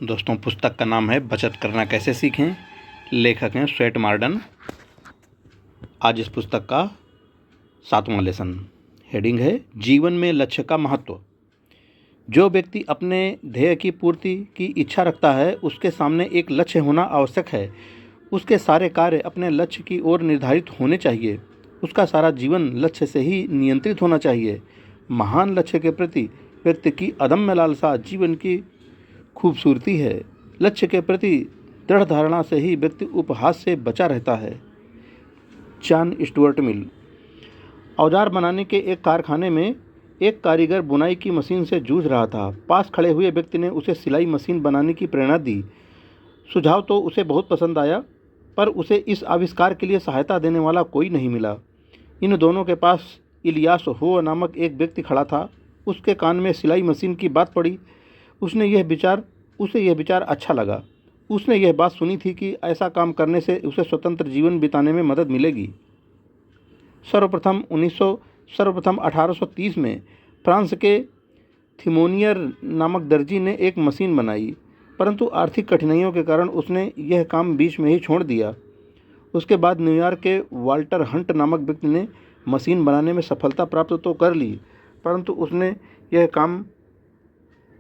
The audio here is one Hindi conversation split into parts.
दोस्तों, पुस्तक का नाम है बचत करना कैसे सीखें। लेखक हैं स्वेट मार्डन। आज इस पुस्तक का 7वां लेसन। हेडिंग है जीवन में लक्ष्य का महत्व। जो व्यक्ति अपने ध्येय की पूर्ति की इच्छा रखता है, उसके सामने एक लक्ष्य होना आवश्यक है। उसके सारे कार्य अपने लक्ष्य की ओर निर्धारित होने चाहिए। उसका सारा जीवन लक्ष्य से ही नियंत्रित होना चाहिए। महान लक्ष्य के प्रति व्यक्ति की अदम्य लालसा जीवन की खूबसूरती है। लक्ष्य के प्रति दृढ़ धारणा से ही व्यक्ति उपहास से बचा रहता है। John Stuart Mill. औजार बनाने के एक कारखाने में एक कारीगर बुनाई की मशीन से जूझ रहा था। पास खड़े हुए व्यक्ति ने उसे सिलाई मशीन बनाने की प्रेरणा दी। सुझाव तो उसे बहुत पसंद आया, पर उसे इस आविष्कार के लिए सहायता देने वाला कोई नहीं मिला। इन दोनों के पास इलियास हो नामक एक व्यक्ति खड़ा था। उसके कान में सिलाई मशीन की बात पड़ी। उसे यह विचार अच्छा लगा। उसने यह बात सुनी थी कि ऐसा काम करने से उसे स्वतंत्र जीवन बिताने में मदद मिलेगी। सर्वप्रथम 1830 में फ्रांस के थिमोनियर नामक दर्जी ने एक मशीन बनाई, परंतु आर्थिक कठिनाइयों के कारण उसने यह काम बीच में ही छोड़ दिया। उसके बाद न्यूयॉर्क के वाल्टर हंट नामक व्यक्ति ने मशीन बनाने में सफलता प्राप्त तो कर ली, परंतु उसने यह काम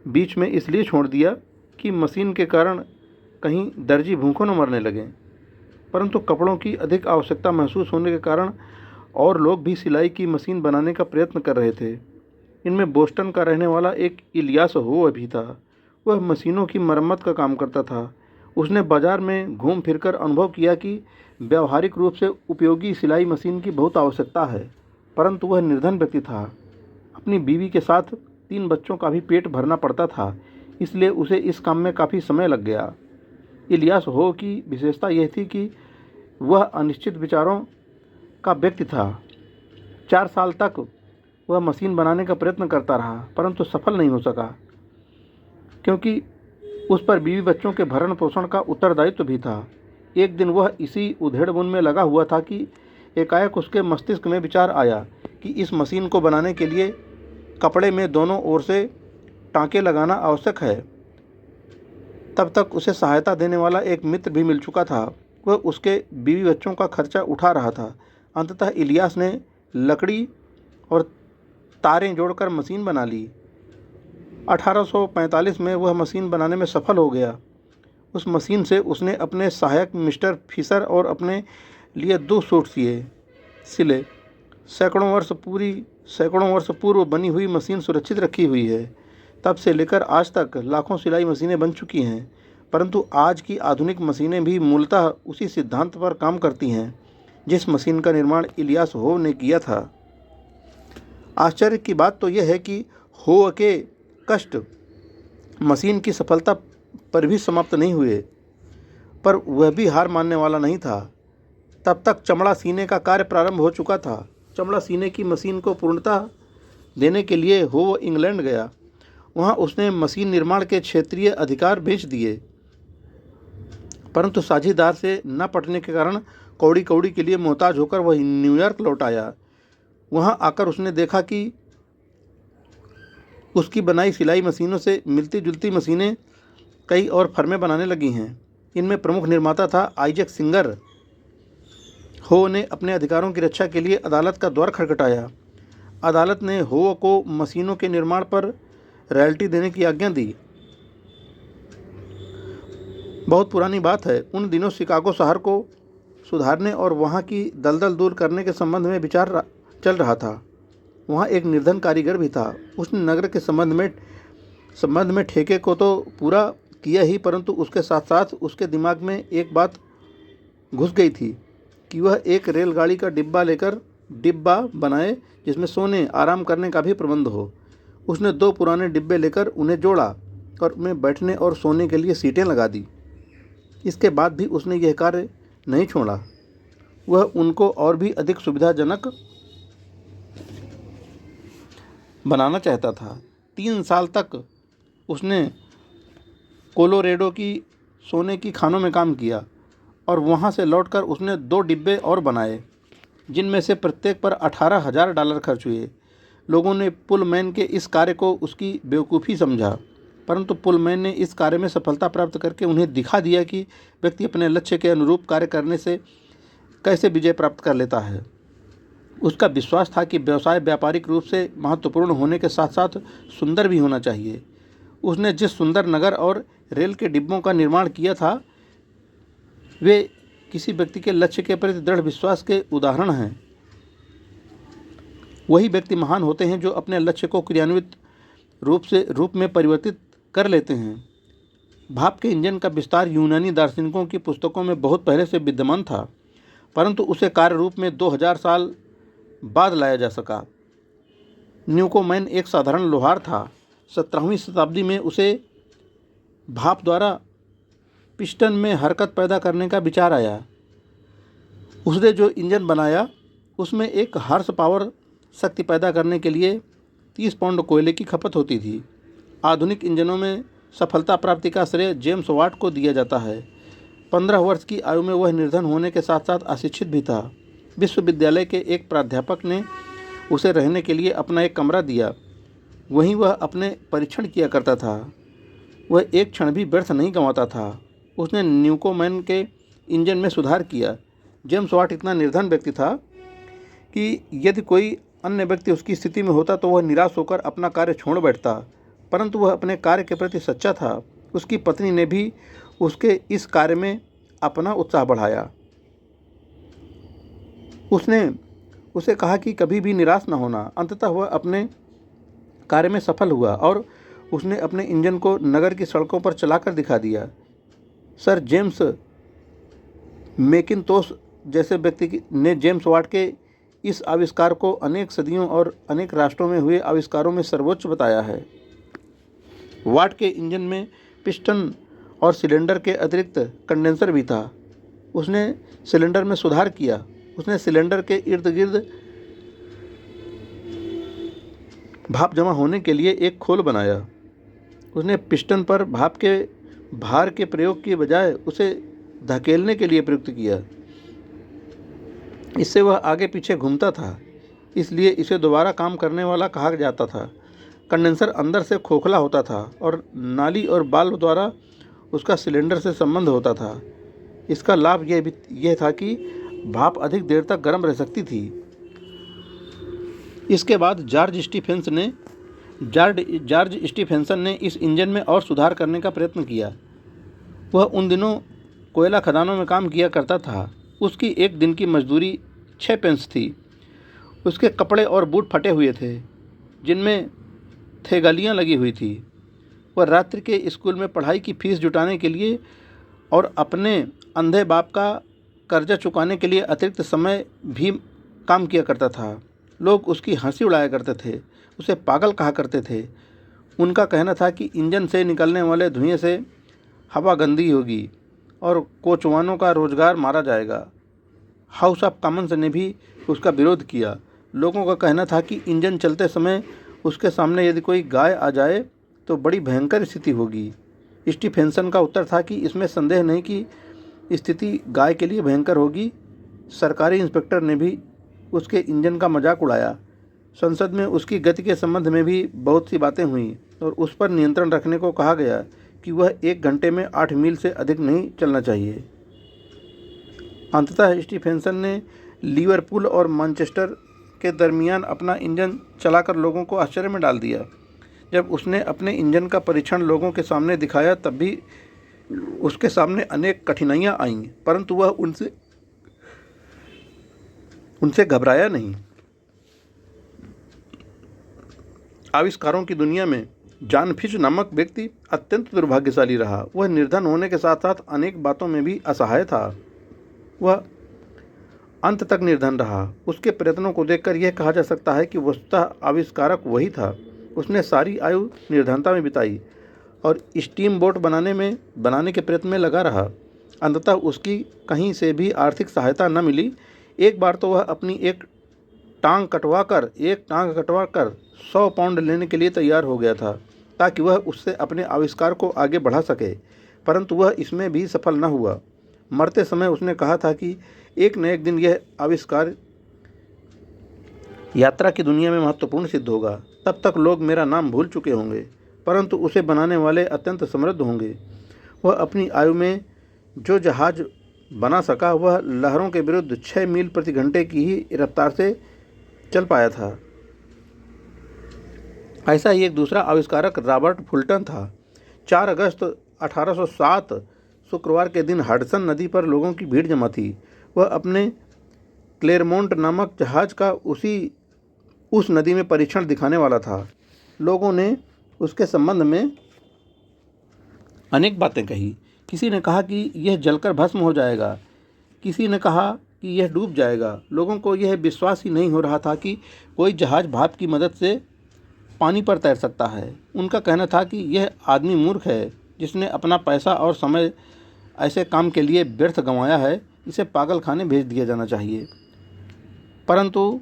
बीच में इसलिए छोड़ दिया कि मशीन के कारण कहीं दर्जी भूखों न मरने लगे। परंतु कपड़ों की अधिक आवश्यकता महसूस होने के कारण और लोग भी सिलाई की मशीन बनाने का प्रयत्न कर रहे थे। इनमें बोस्टन का रहने वाला एक इलियास हो भी था। वह मशीनों की मरम्मत का काम करता था। उसने बाजार में घूम फिरकर अनुभव किया कि व्यावहारिक रूप से उपयोगी सिलाई मशीन की बहुत आवश्यकता है, परंतु वह निर्धन व्यक्ति था। अपनी बीवी के साथ 3 बच्चों का भी पेट भरना पड़ता था, इसलिए उसे इस काम में काफ़ी समय लग गया। इलियास हो की विशेषता यह थी कि वह अनिश्चित विचारों का व्यक्ति था। 4 साल तक वह मशीन बनाने का प्रयत्न करता रहा, परंतु सफल नहीं हो सका, क्योंकि उस पर बीवी बच्चों के भरण पोषण का उत्तरदायित्व भी था। एक दिन वह इसी उधेड़-बुन में लगा हुआ था कि एकाएक उसके मस्तिष्क में विचार आया कि इस मशीन को बनाने के लिए कपड़े में दोनों ओर से टाँके लगाना आवश्यक है। तब तक उसे सहायता देने वाला एक मित्र भी मिल चुका था। वह उसके बीवी बच्चों का खर्चा उठा रहा था। अंततः इलियास ने लकड़ी और तारें जोड़कर मशीन बना ली। 1845 में वह मशीन बनाने में सफल हो गया। उस मशीन से उसने अपने सहायक मिस्टर फिशर और अपने लिए 2 सूट सिले। सैकड़ों वर्ष पूर्व बनी हुई मशीन सुरक्षित रखी हुई है। तब से लेकर आज तक लाखों सिलाई मशीनें बन चुकी हैं, परंतु आज की आधुनिक मशीनें भी मूलतः उसी सिद्धांत पर काम करती हैं जिस मशीन का निर्माण इलियास हो ने किया था। आश्चर्य की बात तो यह है कि हो के कष्ट मशीन की सफलता पर भी समाप्त नहीं हुए, पर वह भी हार मानने वाला नहीं था। तब तक चमड़ा सीने का कार्य प्रारंभ हो चुका था। चमड़ा सीने की मशीन को पूर्णता देने के लिए हो इंग्लैंड गया। वहाँ उसने मशीन निर्माण के क्षेत्रीय अधिकार बेच दिए, परंतु साझीदार से न पटने के कारण कौड़ी के लिए मोहताज होकर वह न्यूयॉर्क लौट आया। वहाँ आकर उसने देखा कि उसकी बनाई सिलाई मशीनों से मिलती जुलती मशीनें कई और फर्में बनाने लगी हैं। इनमें प्रमुख निर्माता था आइजैक सिंगर। हो ने अपने अधिकारों की रक्षा के लिए अदालत का द्वार खटखटाया। अदालत ने हो को मशीनों के निर्माण पर रॉयल्टी देने की आज्ञा दी। बहुत पुरानी बात है। उन दिनों शिकागो शहर को सुधारने और वहाँ की दलदल दूर करने के संबंध में विचार चल रहा था। वहाँ एक निर्धन कारीगर भी था। उसने नगर के संबंध में ठेके को तो पूरा किया ही, परंतु उसके साथ साथ उसके दिमाग में एक बात घुस गई थी कि वह एक रेलगाड़ी का डिब्बा बनाए जिसमें सोने आराम करने का भी प्रबंध हो। उसने 2 पुराने डिब्बे लेकर उन्हें जोड़ा और उनमें बैठने और सोने के लिए सीटें लगा दी। इसके बाद भी उसने यह कार्य नहीं छोड़ा। वह उनको और भी अधिक सुविधाजनक बनाना चाहता था। 3 साल तक उसने कोलोरेडो की सोने की खानों में काम किया और वहाँ से लौटकर उसने 2 डिब्बे और बनाए, जिनमें से प्रत्येक पर $18,000 खर्च हुए। लोगों ने पुलमैन के इस कार्य को उसकी बेवकूफ़ी समझा। परंतु पुलमैन ने इस कार्य में सफलता प्राप्त करके उन्हें दिखा दिया कि व्यक्ति अपने लक्ष्य के अनुरूप कार्य करने से कैसे विजय प्राप्त कर लेता है। उसका विश्वास था कि व्यवसाय व्यापारिक रूप से महत्वपूर्ण होने के साथ साथ सुंदर भी होना चाहिए। उसने जिस सुंदर नगर और रेल के डिब्बों का निर्माण किया था वे किसी व्यक्ति के लक्ष्य के प्रति दृढ़ विश्वास के उदाहरण हैं। वही व्यक्ति महान होते हैं जो अपने लक्ष्य को क्रियान्वित रूप में परिवर्तित कर लेते हैं। भाप के इंजन का विस्तार यूनानी दार्शनिकों की पुस्तकों में बहुत पहले से विद्यमान था, परंतु उसे कार्य रूप में 2000 साल बाद लाया जा सका। न्यूकोमैन एक साधारण लोहार था। 17वीं शताब्दी में उसे भाप द्वारा पिस्टन में हरकत पैदा करने का विचार आया। उसने जो इंजन बनाया उसमें एक हॉर्स पावर शक्ति पैदा करने के लिए 30 पाउंड कोयले की खपत होती थी। आधुनिक इंजनों में सफलता प्राप्ति का श्रेय जेम्स वाट को दिया जाता है। 15 वर्ष की आयु में वह निर्धन होने के साथ साथ अशिक्षित भी था। विश्वविद्यालय के एक प्राध्यापक ने उसे रहने के लिए अपना एक कमरा दिया। वहीं वह अपने परीक्षण किया करता था। वह एक क्षण भी व्यर्थ नहीं गंवाता था। उसने न्यूकोमैन के इंजन में सुधार किया। जेम्स वाट इतना निर्धन व्यक्ति था कि यदि कोई अन्य व्यक्ति उसकी स्थिति में होता तो वह निराश होकर अपना कार्य छोड़ बैठता, परंतु वह अपने कार्य के प्रति सच्चा था। उसकी पत्नी ने भी उसके इस कार्य में अपना उत्साह बढ़ाया। उसने उसे कहा कि कभी भी निराश न होना। अंततः वह अपने कार्य में सफल हुआ और उसने अपने इंजन को नगर की सड़कों पर चलाकर दिखा दिया। सर जेम्स मैकिन्टोश जैसे व्यक्ति ने जेम्स वाट के इस आविष्कार को अनेक सदियों और अनेक राष्ट्रों में हुए आविष्कारों में सर्वोच्च बताया है। वाट के इंजन में पिस्टन और सिलेंडर के अतिरिक्त कंडेंसर भी था। उसने सिलेंडर में सुधार किया। उसने सिलेंडर के इर्द गिर्द भाप जमा होने के लिए एक खोल बनाया। उसने पिस्टन पर भाप के भार के प्रयोग के बजाय उसे धकेलने के लिए प्रयुक्त किया। इससे वह आगे पीछे घूमता था, इसलिए इसे दोबारा काम करने वाला कहा जाता था। कंडेंसर अंदर से खोखला होता था और नाली और बाल्ब द्वारा उसका सिलेंडर से संबंध होता था। इसका लाभ यह था कि भाप अधिक देर तक गर्म रह सकती थी। इसके बाद जॉर्ज स्टीफेंसन ने इस इंजन में और सुधार करने का प्रयत्न किया। वह उन दिनों कोयला खदानों में काम किया करता था। उसकी एक दिन की मजदूरी 6 पेंस थी। उसके कपड़े और बूट फटे हुए थे जिनमें थैलियाँ लगी हुई थी। वह रात्रि के स्कूल में पढ़ाई की फीस जुटाने के लिए और अपने अंधे बाप का कर्जा चुकाने के लिए अतिरिक्त समय भी काम किया करता था। लोग उसकी हंसी उड़ाया करते थे, उसे पागल कहा करते थे। उनका कहना था कि इंजन से निकलने वाले धुएं से हवा गंदी होगी और कोचवानों का रोजगार मारा जाएगा। हाउस ऑफ कॉमन्स ने भी उसका विरोध किया। लोगों का कहना था कि इंजन चलते समय उसके सामने यदि कोई गाय आ जाए तो बड़ी भयंकर स्थिति होगी। स्टीफेंसन का उत्तर था कि इसमें संदेह नहीं कि स्थिति गाय के लिए भयंकर होगी। सरकारी इंस्पेक्टर ने भी उसके इंजन का मजाक उड़ाया। संसद में उसकी गति के संबंध में भी बहुत सी बातें हुईं और उस पर नियंत्रण रखने को कहा गया कि वह 1 घंटे में 8 मील से अधिक नहीं चलना चाहिए। अंततः स्टीफेंसन ने लिवरपूल और मैनचेस्टर के दरमियान अपना इंजन चलाकर लोगों को आश्चर्य में डाल दिया। जब उसने अपने इंजन का परीक्षण लोगों के सामने दिखाया तब भी उसके सामने अनेक कठिनाइयां आईं, परंतु वह उनसे घबराया नहीं। आविष्कारों की दुनिया में जॉन फिश नामक व्यक्ति अत्यंत दुर्भाग्यशाली रहा। वह निर्धन होने के साथ साथ अनेक बातों में भी असहाय था। वह अंत तक निर्धन रहा। उसके प्रयत्नों को देखकर यह कहा जा सकता है कि वस्तुतः आविष्कारक वही था। उसने सारी आयु निर्धनता में बिताई और स्टीम बोट बनाने के प्रयत्न में लगा रहा। अंततः उसकी कहीं से भी आर्थिक सहायता न मिली। एक बार तो वह अपनी एक टांग कटवाकर 100 पाउंड लेने के लिए तैयार हो गया था ताकि वह उससे अपने आविष्कार को आगे बढ़ा सके, परंतु वह इसमें भी सफल न हुआ। मरते समय उसने कहा था कि एक न एक दिन यह आविष्कार यात्रा की दुनिया में महत्वपूर्ण सिद्ध होगा। तब तक लोग मेरा नाम भूल चुके होंगे। परंतु उसे बनाने वाले अत्यंत समृद्ध होंगे। वह अपनी आयु में जो जहाज बना सका वह लहरों के विरुद्ध 6 मील प्रति घंटे की ही रफ्तार से चल पाया था। ऐसा ही एक दूसरा आविष्कारक रॉबर्ट फुल्टन था। 4 अगस्त 1807 शुक्रवार के दिन हडसन नदी पर लोगों की भीड़ जमा थी। वह अपने क्लेरमोंट नामक जहाज का उस नदी में परीक्षण दिखाने वाला था। लोगों ने उसके संबंध में अनेक बातें कही। किसी ने कहा कि यह जलकर भस्म हो जाएगा, किसी ने कहा कि यह डूब जाएगा। लोगों को यह विश्वास ही नहीं हो रहा था कि कोई जहाज भाप की मदद से पानी पर तैर सकता है। उनका कहना था कि यह आदमी मूर्ख है, जिसने अपना पैसा और समय ऐसे काम के लिए व्यर्थ गंवाया है, इसे पागल खाने भेज दिया जाना चाहिए। परंतु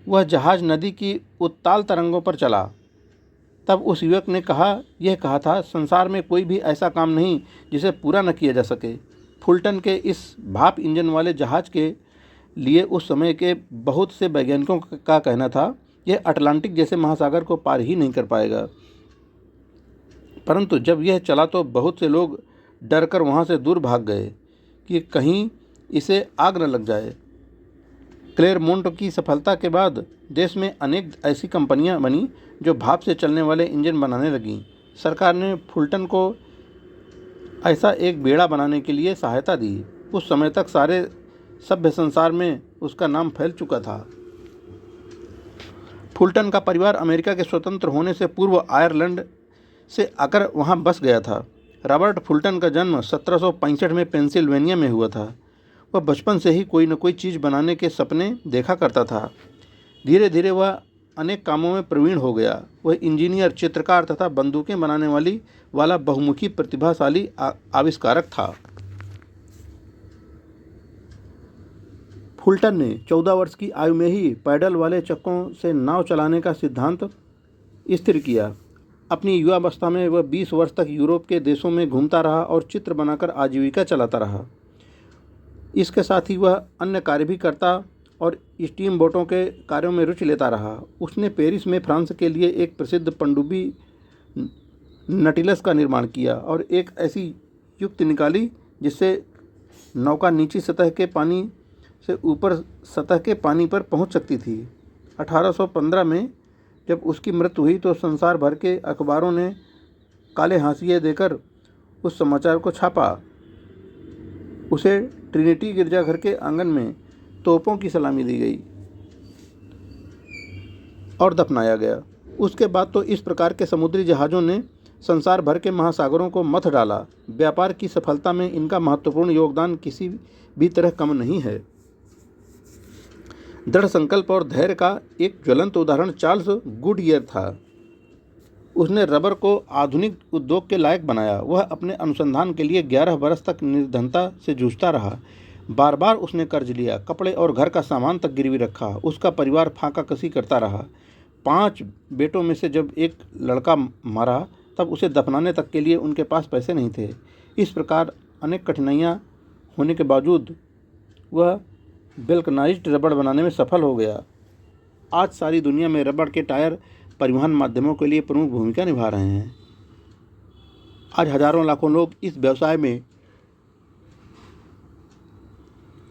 वह जहाज नदी की उत्ताल तरंगों पर चला। तब उस युवक ने यह कहा था, संसार में कोई भी ऐसा काम नहीं जिसे पूरा न किया जा सके। फुल्टन के इस भाप इंजन वाले जहाज के लिए उस समय के बहुत से वैज्ञानिकों का कहना था, यह अटलांटिक जैसे महासागर को पार ही नहीं कर पाएगा। परंतु जब यह चला तो बहुत से लोग डरकर वहाँ से दूर भाग गए कि कहीं इसे आग न लग जाए। क्लेरमोंट की सफलता के बाद देश में अनेक ऐसी कंपनियां बनी जो भाप से चलने वाले इंजन बनाने लगीं। सरकार ने फुल्टन को ऐसा एक बेड़ा बनाने के लिए सहायता दी। उस समय तक सारे सभ्य संसार में उसका नाम फैल चुका था। फुल्टन का परिवार अमेरिका के स्वतंत्र होने से पूर्व आयरलैंड से आकर वहां बस गया था। रॉबर्ट फुल्टन का जन्म 1765 में पेंसिल्वेनिया में हुआ था। वह बचपन से ही कोई न कोई चीज़ बनाने के सपने देखा करता था। धीरे धीरे वह अनेक कामों में प्रवीण हो गया। वह इंजीनियर, चित्रकार तथा बंदूकें बनाने वाला बहुमुखी प्रतिभाशाली आविष्कारक था। फुल्टन ने 14 वर्ष की आयु में ही पैडल वाले चक्कों से नाव चलाने का सिद्धांत स्थिर किया। अपनी युवावस्था में वह 20 वर्ष तक यूरोप के देशों में घूमता रहा और चित्र बनाकर आजीविका चलाता रहा। इसके साथ ही वह अन्य कार्य भी करता और स्टीम बोटों के कार्यों में रुचि लेता रहा। उसने पेरिस में फ्रांस के लिए एक प्रसिद्ध पनडुब्बी नटिलस का निर्माण किया और एक ऐसी युक्ति निकाली जिससे नौका नीची सतह के पानी से ऊपर सतह के पानी पर पहुंच सकती थी। 1815 में जब उसकी मृत्यु हुई तो संसार भर के अखबारों ने काले हाशिए देकर उस समाचार को छापा। उसे ट्रिनिटी गिरजाघर के आंगन में तोपों की सलामी दी गई और दफनाया गया। उसके बाद तो इस प्रकार के समुद्री जहाज़ों ने संसार भर के महासागरों को मथ डाला। व्यापार की सफलता में इनका महत्वपूर्ण योगदान किसी भी तरह कम नहीं है। दृढ़ संकल्प और धैर्य का एक ज्वलंत उदाहरण चार्ल्स गुडईयर था। उसने रबर को आधुनिक उद्योग के लायक बनाया। वह अपने अनुसंधान के लिए 11 बरस तक निर्धनता से जूझता रहा। बार बार उसने कर्ज लिया, कपड़े और घर का सामान तक गिरवी रखा। उसका परिवार फाँका कसी करता रहा। 5 बेटों में से जब एक लड़का मरा तब उसे दफनाने तक के लिए उनके पास पैसे नहीं थे। इस प्रकार अनेक कठिनाइयाँ होने के बावजूद वह वेल्कनाइज्ड रबड़ बनाने में सफल हो गया। आज सारी दुनिया में रबड़ के टायर परिवहन माध्यमों के लिए प्रमुख भूमिका निभा रहे हैं। आज हजारों लाखों लोग इस व्यवसाय में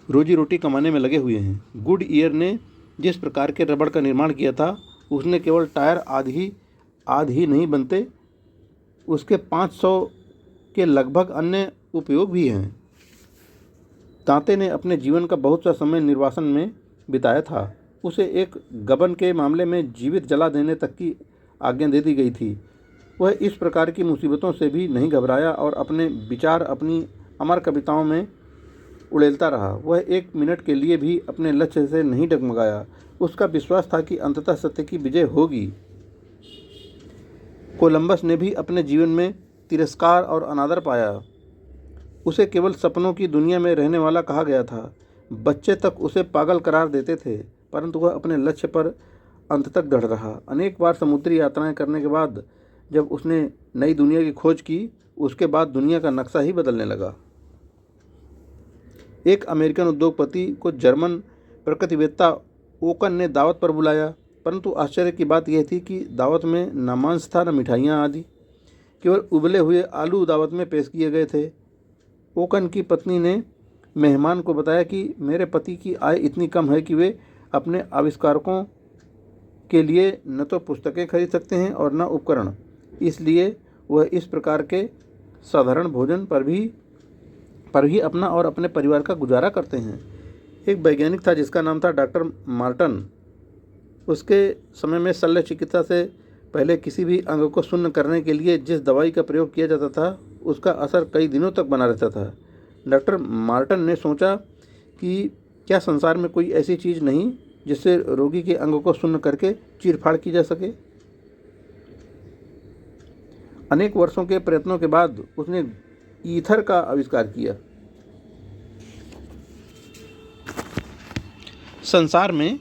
रोजी रोटी कमाने में लगे हुए हैं। गुडईयर ने जिस प्रकार के रबड़ का निर्माण किया था उसने केवल टायर आदि ही नहीं बनते, उसके 500 के लगभग अन्य उपयोग भी हैं। तांते ने अपने जीवन का बहुत सा समय निर्वासन में बिताया था। उसे एक गबन के मामले में जीवित जला देने तक की आज्ञा दे दी गई थी। वह इस प्रकार की मुसीबतों से भी नहीं घबराया और अपने विचार अपनी अमर कविताओं में उड़ेलता रहा। वह 1 मिनट के लिए भी अपने लक्ष्य से नहीं डगमगाया। उसका विश्वास था कि अंततः सत्य की विजय होगी। कोलंबस ने भी अपने जीवन में तिरस्कार और अनादर पाया। उसे केवल सपनों की दुनिया में रहने वाला कहा गया था। बच्चे तक उसे पागल करार देते थे, परंतु वह अपने लक्ष्य पर अंत तक दृढ़ रहा। अनेक बार समुद्री यात्राएं करने के बाद जब उसने नई दुनिया की खोज की, उसके बाद दुनिया का नक्शा ही बदलने लगा। एक अमेरिकन उद्योगपति को जर्मन प्रकृतिवेत्ता ओकन ने दावत पर बुलाया। परंतु आश्चर्य की बात यह थी कि दावत में न मांस था, न मिठाइयाँ आदि। केवल उबले हुए आलू दावत में पेश किए गए थे। ओकन की पत्नी ने मेहमान को बताया कि मेरे पति की आय इतनी कम है कि वे अपने आविष्कारों के लिए न तो पुस्तकें खरीद सकते हैं और न उपकरण, इसलिए वह इस प्रकार के साधारण भोजन पर ही अपना और अपने परिवार का गुजारा करते हैं। एक वैज्ञानिक था जिसका नाम था डॉक्टर मार्टन। उसके समय में शल्य चिकित्सा से पहले किसी भी अंग को शून्य करने के लिए जिस दवाई का प्रयोग किया जाता था उसका असर कई दिनों तक बना रहता था। डॉक्टर मार्टन ने सोचा कि क्या संसार में कोई ऐसी चीज़ नहीं जिससे रोगी के अंग को शून्य करके चीरफाड़ की जा सके। अनेक वर्षों के प्रयत्नों के बाद उसने ईथर का आविष्कार किया। संसार में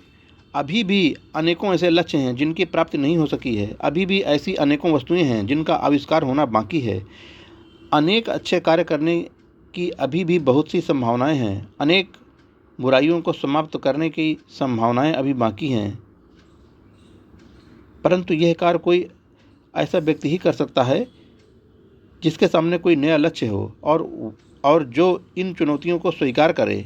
अभी भी अनेकों ऐसे लक्ष्य हैं जिनकी प्राप्ति नहीं हो सकी है। अभी भी ऐसी अनेकों वस्तुएं हैं जिनका आविष्कार होना बाकी है। अनेक अच्छे कार्य करने की अभी भी बहुत सी संभावनाएं हैं। अनेक बुराइयों को समाप्त करने की संभावनाएं अभी बाकी हैं, परंतु यह कार्य कोई ऐसा व्यक्ति ही कर सकता है जिसके सामने कोई नया लक्ष्य हो और जो इन चुनौतियों को स्वीकार करे।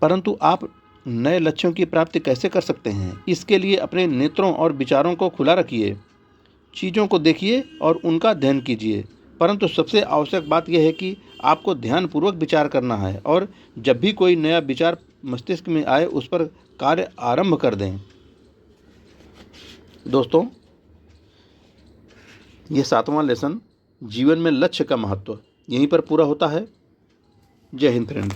परंतु आप नए लक्ष्यों की प्राप्ति कैसे कर सकते हैं? इसके लिए अपने नेत्रों और विचारों को खुला रखिए, चीज़ों को देखिए और उनका अध्ययन कीजिए। परंतु सबसे आवश्यक बात यह है कि आपको ध्यानपूर्वक विचार करना है और जब भी कोई नया विचार मस्तिष्क में आए उस पर कार्य आरंभ कर दें। दोस्तों, ये 7वां लेसन जीवन में लक्ष्य का महत्व यहीं पर पूरा होता है। जय हिंद फ्रेंड।